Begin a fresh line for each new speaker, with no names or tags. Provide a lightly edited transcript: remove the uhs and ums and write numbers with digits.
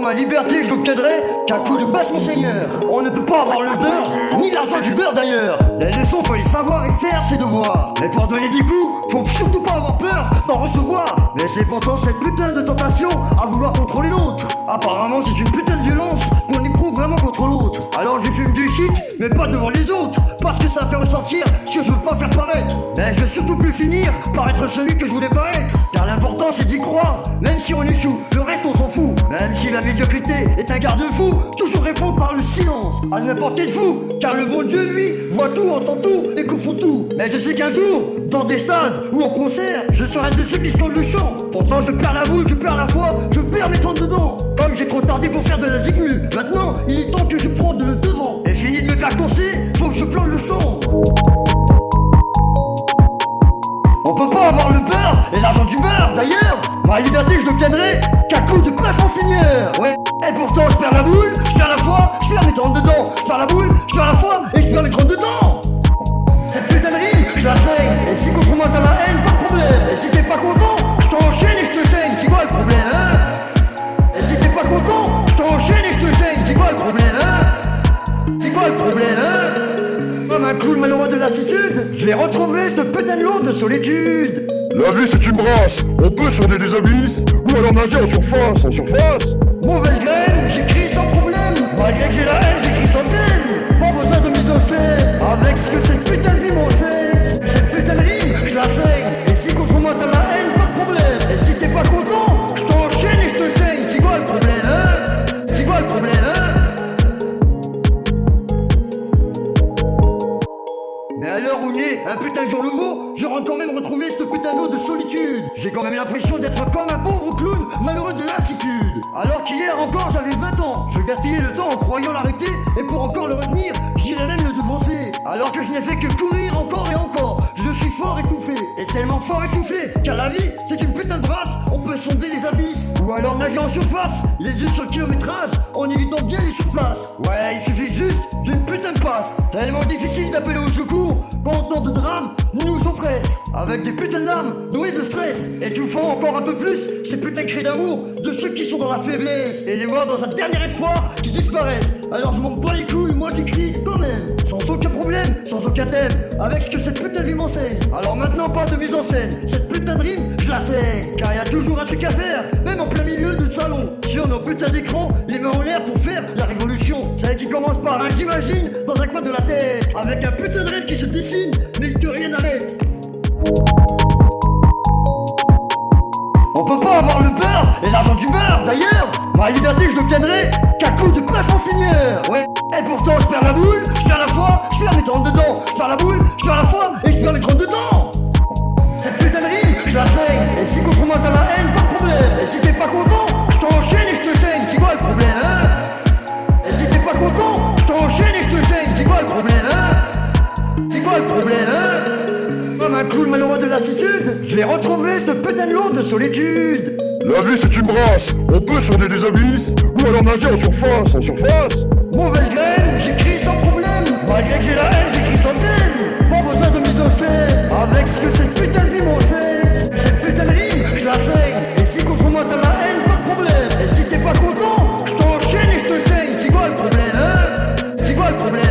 ma liberté, je l'obtiendrai qu'à coup de basse, mon seigneur. On ne peut pas avoir le beurre, ni l'argent du beurre d'ailleurs. Les leçons, faut les savoir et faire ses devoirs. Mais pour donner des coups, faut surtout pas avoir peur d'en recevoir. Mais c'est pourtant cette putain de tentation à vouloir contrôler l'autre. Apparemment, c'est une putain de violence qu'on éprouve vraiment contre l'autre. Alors je fume du shit, mais pas devant les autres, parce que ça fait ressentir ce que je veux pas faire paraître. Mais je veux surtout plus finir par être celui que je voulais pas être. Car l'important c'est d'y croire, même si on échoue, le reste on s'en fout. Même si la médiocrité est un garde-fou, toujours répondre par le silence à n'importe quel fou. Car le bon Dieu lui voit tout, entend tout et confond tout. Mais je sais qu'un jour, dans des stades ou en concert, je serai de ceux qui scandent le chant. Pourtant je perds la boule, je perds la foi, je perds mes temps dedans. Comme j'ai trop tardé pour faire de la zigmu, maintenant il est temps que je prenne le devant. Et fini de me faire courser, faut que je plante le champ. On peut pas avoir le beurre et l'argent du beurre d'ailleurs. Ma liberté je l'obtiendrai qu'à coup de place en seigneur. Ouais. Et pourtant je perds la boule, je perds la foi, je perds mes temps dedans. Je perds la boule, je perds la foi et je perds mes temps dedans. Cette putain de rime, je la saigne. Et si contre moi t'as la haine, pas de problème. Et si t'es pas content, je t'enchaîne et je te saigne. C'est quoi le problème, hein? Et si t'es pas content, je t'enchaîne et je te saigne. C'est quoi le problème, hein? C'est quoi le problème, hein? Comme un clown malheureux de lassitude, je l'ai retrouvé ce putain de lot de solitude.
La vie c'est une brasse, on peut sauter des abysses, ou alors nager en surface,
Mauvaise graine, j'écris sans problème. Malgré que j'ai la haine, j'écris sans thème. Pas besoin de mise en scène, avec ce que cette putain de vie m'enseigne. Cette putain de rime, je la saigne. Et si contre moi t'as la haine, pas de problème. Et si t'es pas content, je t'enchaîne et je te saigne. C'est quoi le problème, hein? C'est quoi le problème, hein? Mais à l'heure où il est un putain de jour nouveau, je rentre quand même retrouver ce putain d'eau de solitude. J'ai quand même l'impression d'être comme un pauvre clown malheureux de lassitude. Alors qu'hier encore j'avais 20 ans, je gaspillais le temps en croyant l'arrêter. Et pour encore le retenir, j'irais même le devancer. Alors que je n'ai fait que courir encore et encore. Je suis fort étouffé, et tellement fort essoufflé. Car la vie, c'est une putain de brasse, on peut sonder les abysses. Ou alors nager en surface, les yeux sur le kilométrage, en évitant bien les surplaces. Ouais, il suffit juste d'une putain de passe. Tellement difficile d'appeler au secours, quand tant de drames nous oppressent. Avec des putains d'armes douées de stress, étouffant encore un peu plus ces putains de cris d'amour de ceux qui sont dans la faiblesse. Et les voir dans un dernier espoir qui disparaissent. Alors je m'en bats les couilles, moi j'écris quand même, sans aucun problème, sans aucun thème, avec ce que cette putain de vie m'enseigne. Alors maintenant pas de mise en scène, cette putain de rime, je la saigne. Car y a toujours un truc à faire, même en plein milieu du salon. Sur nos putains d'écrans, les mains en l'air pour faire la révolution. Celle qui commence par un j'imagine dans un coin de la tête, avec un putain de rêve qui se dessine, mais que rien n'arrête. On peut pas avoir le beurre et l'argent du beurre d'ailleurs. Ma liberté je l'obtiendrai qu'à coup de place en seigneur. Ouais. Et pourtant je perds la boule, je perds la foi, je perds mes temps dedans. Je perds la boule, je perds la foi et je perds mes temps dedans. Cette putain de rime, je la saigne. Et si contre moi t'as la haine, pas de problème. Et si t'es pas content, je t'enchaîne et je te saigne. C'est quoi le problème, hein? Et si t'es pas content, je t'enchaîne et je te saigne. C'est quoi le problème, hein? C'est quoi le problème, hein? Comme un clown malheureux de lassitude, je l'ai retrouvé ce putain de lot de solitude.
La vie c'est une brasse, on peut sauter des abysses, ou alors nager en surface,
Mauvaise graine, j'écris sans problème. Malgré que j'ai la haine, j'écris sans thème. Pas besoin de mise en scène, avec ce que cette putain de vie m'enseigne. Cette putain de rime, je la saigne. Et si contre moi t'as la haine, pas de problème. Et si t'es pas content, je t'enchaîne et je te saigne. C'est quoi le problème, hein? C'est quoi le problème?